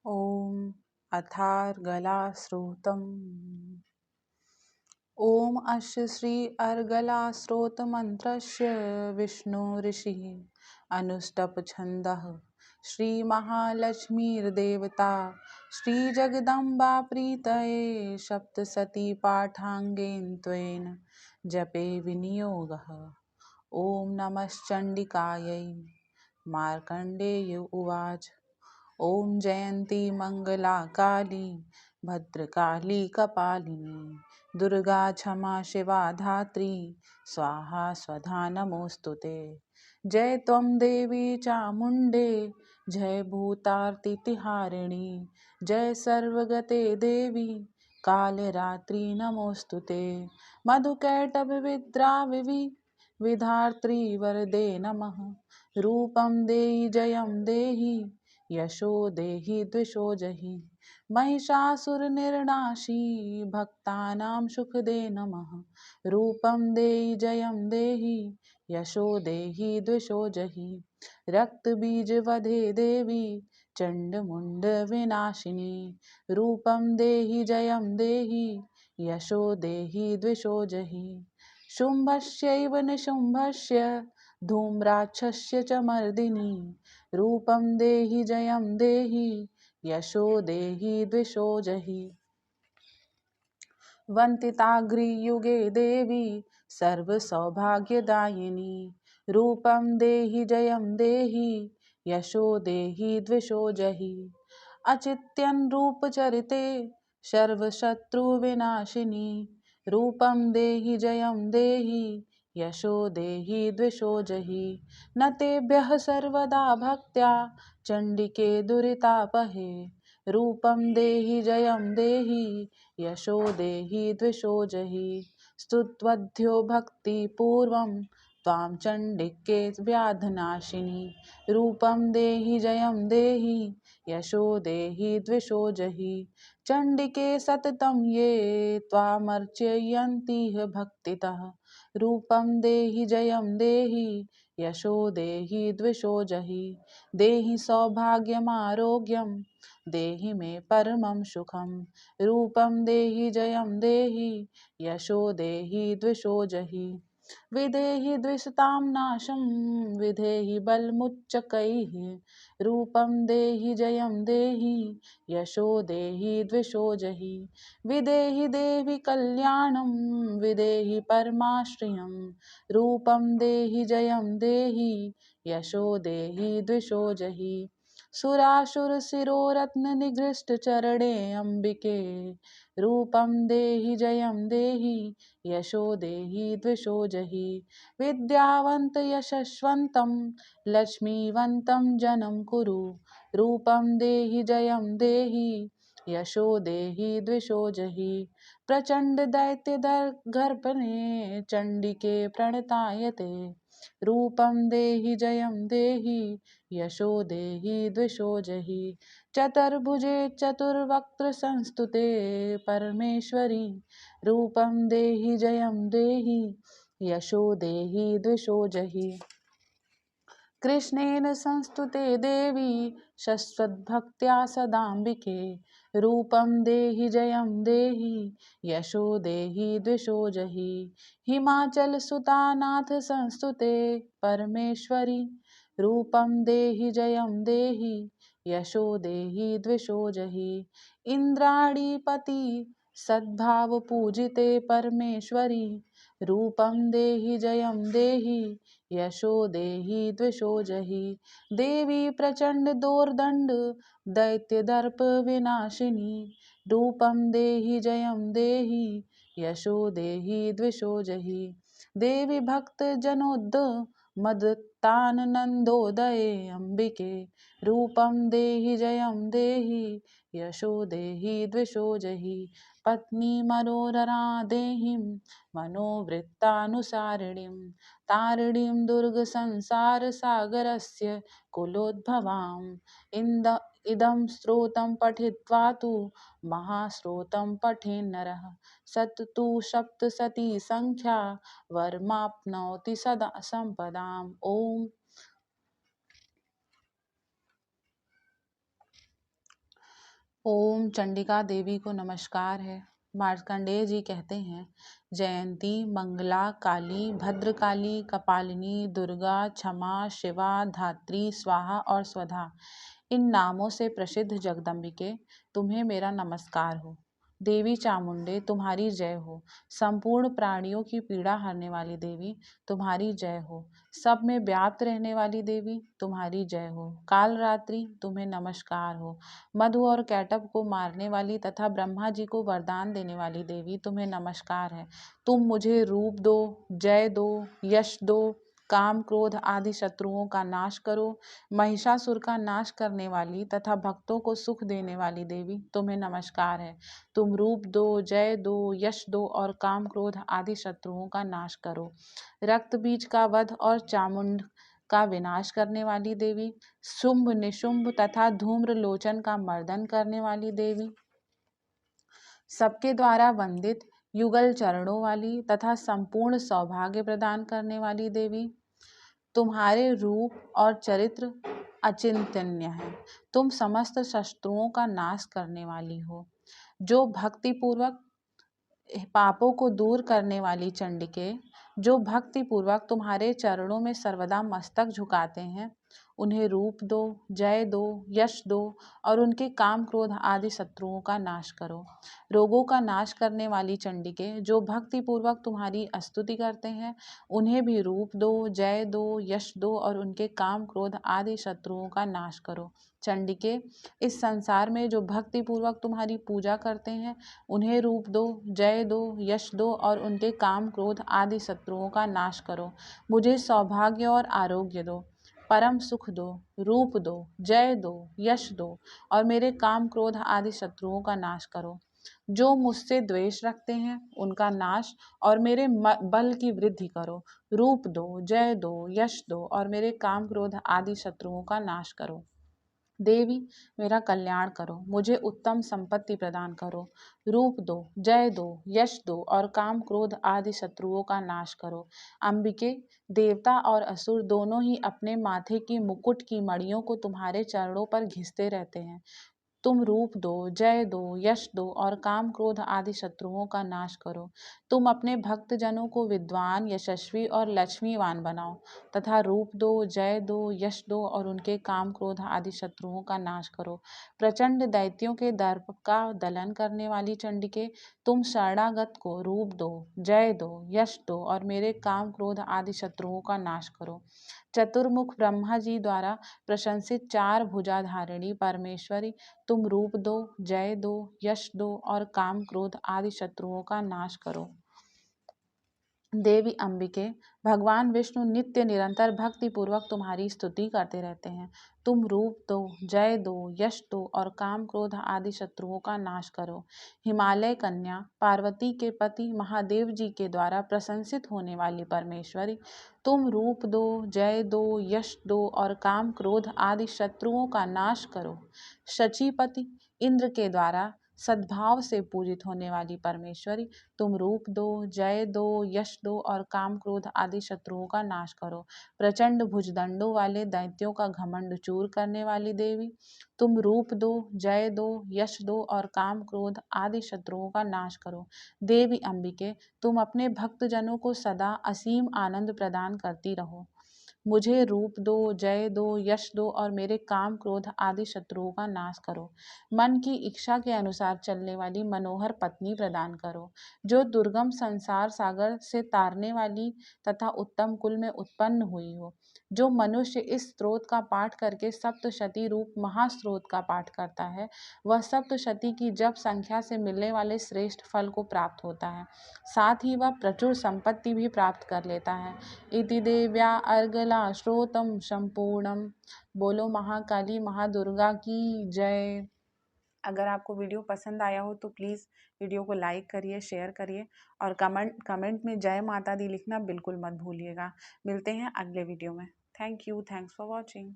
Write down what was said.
ॐ अथार्गलाश्रोतम्। ॐ अस्य श्री अर्गलाश्रोतमन्त्रस्य विष्णुऋषिः अनुष्टपछन्दः श्रीमहालक्ष्मीर्देवता श्रीजगदम्बा प्रीतये सप्तशतीपाठाङ्गेन त्वेन जपे विनियोगः। ॐ नमश्चण्डिकायै। मार्कण्डेय उवाच। ॐ जयन्ती मंगला काली भद्रकाली कपालिनी दुर्गा क्षमा शिवा धात्री स्वाहा स्वधा नमोस्तुते। जय त्वं देवी चामुण्डे जय भूतार्तिहारिणी जय सर्वगते देवी कालरात्रि नमोस्तुते। मधुकैटभविद्राविवी विधात्री वरदे नमः। रूपं देहि जयं देहि यशो देहि द्विषो जहि। महिषासुरनिर्नाशी भक्तानां सुखदे नमः। रूपं देहि जयं देहि यशो देहि द्विषो जहि। रक्तबीजवधे देवी चण्डमुण्डविनाशिनी रूपं देहि जयं देहि यशो देहि द्विषो जहि। शुम्भस्यैव निशुम्भस्य धूम्राक्षस्य च मर्दिनी रूपं देहि जयं देहि यशो देहि द्विषो जहि। वन्दिताग्रियुगे देवी सर्वसौभाग्यदायिनी रूपं देहि जयं देहि यशो देहि द्विषो जहि। अचिन्त्यरूपचरिते सर्वशत्रुविनाशिनी रूपं देहि जयं देहि यशो देहि द्विषो जहि। न तेभ्यः सर्वदा भक्त्या चण्डिके दुरितापहे रूपं देहि जयं देहि यशो देहि द्विषो जहि। स्तुत्वध्यो भक्तिपूर्वं त्वां चण्डिके व्याधनाशिनी रूपं देहि जयं देहि यशो देहि द्विषो जहि। चण्डिके सततं ये त्वामर्चयन्ति भक्तितः रूपं देहि जयं देहि यशो देहि द्विषो जहि। देहि सौभाग्यमारोग्यं देहि मे परमं सुखं रूपं देहि जयं देहि यशो देहि द्विषो जहि। विधेहि द्विषतां नाशं विधेहि बलमुच्चकैः रूपं देहि जयं देहि यशो देहि द्विषो जहि। विधेहि देवि कल्याणं विधेहि परमाश्रयं रूपं देहि जयं देहि यशो देहि द्विषो जहि। सुरासुरशिरोरत्ननिगृष्टचरणे अम्बिके रूपं देहि जयं देहि यशो देहि द्विषो जहि। विद्यावन्त यशस्वन्तं लक्ष्मीवन्तं जनं कुरु रूपं देहि जयं देहि यशो देहि द्विषो जहि। प्रचण्ड दैत्यगर्भणे चण्डिके प्रणतायते रूपं देहि जयं देहि यशो देहि द्विषो जहि। चतुर्भुजे चतुर्वक्त्र संस्तुते परमेश्वरी रूपं देहि जयं देहि यशो देहि द्विषो जहि। कृष्णेन संस्तुते देवी शश्वद्भक्त्या सदाम्बिके रूपं देहि जयं देहि यशो देहि द्विषो जहि। हिमाचलसुतानाथ संस्तुते परमेश्वरी रूपं देहि जयं देहि यशो देहि द्विषो जहि। इन्द्राणीपति सद्भावपूजिते परमेश्वरी रूपं देहि जयं देहि यशो देहि द्विषो जहि। देवी प्रचण्ड दोर्दण्ड दैत्यदर्प विनाशिनी रूपं देहि जयं देहि यशो देहि द्विषो जहि। देवी भक्तजनोद्मत्तानन्दोदये अम्बिके रूपं देहि जयं देहि यशो देहि द्विषो जहि। पत्नी मनोररा देहिं मनोवृत्तानुसारिणीं तारिणीं दुर्गसंसारसागरस्य कुलोद्भवाम् इदं स्त्रोतं पठित्वा तु महास्त्रोतं पठेन् नरः सत्तु सप्तशती संख्या वर्माप्नोति सदा संपदाम्। ओम चंडिका देवी को नमस्कार है। मार्कंडेय जी कहते हैं, जयंती, मंगला, काली, भद्रकाली, कपालिनी, दुर्गा, क्षमा, शिवा, धात्री, स्वाहा और स्वधा, इन नामों से प्रसिद्ध जगदम्बिके, तुम्हें मेरा नमस्कार हो। देवी चामुंडे, तुम्हारी जय हो। संपूर्ण प्राणियों की पीड़ा हरने वाली देवी, तुम्हारी जय हो। सब में व्याप्त रहने वाली देवी, तुम्हारी जय हो। काल रात्रि, तुम्हें नमस्कार हो। मधु और कैटभ को मारने वाली तथा ब्रह्मा जी को वरदान देने वाली देवी, तुम्हें नमस्कार है। तुम मुझे रूप दो, जय दो, यश दो, काम क्रोध आदि शत्रुओं का नाश करो। महिषासुर का नाश करने वाली तथा भक्तों को सुख देने वाली देवी, तुम्हें नमस्कार है। तुम रूप दो, जय दो, यश दो और काम क्रोध आदि शत्रुओं का नाश करो। रक्त बीज का वध और चामुंड का विनाश करने वाली देवी, शुंभ निशुंभ तथा धूम्र लोचन का मर्दन करने वाली देवी, सबके द्वारा वंदित युगल चरणों वाली तथा संपूर्ण सौभाग्य प्रदान करने वाली देवी, तुम्हारे रूप और चरित्र अचिंतनीय है। तुम समस्त शत्रुओं का नाश करने वाली हो। जो भक्ति पूर्वक पापों को दूर करने वाली चंडिके, जो भक्ति पूर्वक तुम्हारे चरणों में सर्वदा मस्तक झुकाते हैं, उन्हें रूप दो, जय दो, यश दो और उनके काम क्रोध आदि शत्रुओं का नाश करो। रोगों का नाश करने वाली चंडिके, जो भक्ति पूर्वक तुम्हारी स्तुति करते हैं, उन्हें भी रूप दो, जय दो, यश दो और उनके काम क्रोध आदि शत्रुओं का नाश करो। चंडिके, इस संसार में जो भक्ति पूर्वक तुम्हारी पूजा करते हैं, उन्हें रूप दो, जय दो, यश दो और उनके काम क्रोध आदि शत्रुओं का नाश करो। मुझे सौभाग्य और आरोग्य दो, परम सुख दो, रूप दो, जय दो, यश दो और मेरे काम क्रोध आदि शत्रुओं का नाश करो। जो मुझसे द्वेष रखते हैं, उनका नाश और मेरे बल की वृद्धि करो। रूप दो, जय दो, यश दो और मेरे काम क्रोध आदि शत्रुओं का नाश करो। देवी, मेरा कल्याण करो, मुझे उत्तम संपत्ति प्रदान करो। रूप दो, जय दो, यश दो और काम क्रोध आदि शत्रुओं का नाश करो। अंबिके, देवता और असुर दोनों ही अपने माथे की मुकुट की मणियों को तुम्हारे चरणों पर घिसते रहते हैं। तुम रूप दो, जय दो, यश दो और काम क्रोध आदि शत्रुओं का नाश करो। तुम अपने भक्त जनों को विद्वान, यशस्वी और लक्ष्मीवान बनाओ तथा रूप दो, जय दो, यश दो और उनके काम क्रोध आदि शत्रुओं का नाश करो। प्रचंड दैत्यों के दर्प का दलन करने वाली चंडिके, तुम शरणागत को रूप दो, जय दो, यश दो और मेरे काम क्रोध आदि शत्रुओं का नाश करो। चतुर्मुख ब्रह्मा जी द्वारा प्रशंसित चार भुजाधारिणी परमेश्वरी, तुम रूप दो, जय दो, यश दो और काम क्रोध आदि शत्रुओं का नाश करो। देवी अंबिके, भगवान विष्णु नित्य निरंतर भक्ति पूर्वक तुम्हारी स्तुति करते रहते हैं। तुम रूप दो, जय दो, यश दो और काम क्रोध आदि शत्रुओं का नाश करो। हिमालय कन्या पार्वती के पति महादेव जी के द्वारा प्रशंसित होने वाली परमेश्वरी, तुम रूप दो, जय दो, यश दो और काम क्रोध आदि शत्रुओं का नाश करो। शचीपति इंद्र के द्वारा सद्भाव से पूजित होने वाली परमेश्वरी, तुम रूप दो, जय दो, यश दो और काम क्रोध आदि शत्रुओं का नाश करो। प्रचंड भुजदंडों वाले दैत्यों का घमंड चूर करने वाली देवी, तुम रूप दो, जय दो, यश दो और काम क्रोध आदि शत्रुओं का नाश करो। देवी अंबिके, तुम अपने भक्तजनों को सदा असीम आनंद प्रदान करती रहो। मुझे रूप दो, जय दो, यश दो और मेरे काम क्रोध आदि शत्रुओं का नाश करो। मन की इच्छा के अनुसार चलने वाली मनोहर पत्नी प्रदान करो, जो दुर्गम संसार सागर से तारने वाली तथा उत्तम कुल में उत्पन्न हुई हो। जो मनुष्य इस स्त्रोत का पाठ करके सप्तशती रूप महास्त्रोत का पाठ करता है, वह सप्तशती की जप संख्या से मिलने वाले श्रेष्ठ फल को प्राप्त होता है। साथ ही वह प्रचुर संपत्ति भी प्राप्त कर लेता है। इति देव्या अर्गला श्रोतम संपूर्णम। बोलो महाकाली महादुर्गा की जय। अगर आपको वीडियो पसंद आया हो तो प्लीज़ वीडियो को लाइक करिए, शेयर करिए और कमेंट में जय माता दी लिखना बिल्कुल मत भूलिएगा। मिलते हैं अगले वीडियो में। Thank you, thanks for watching.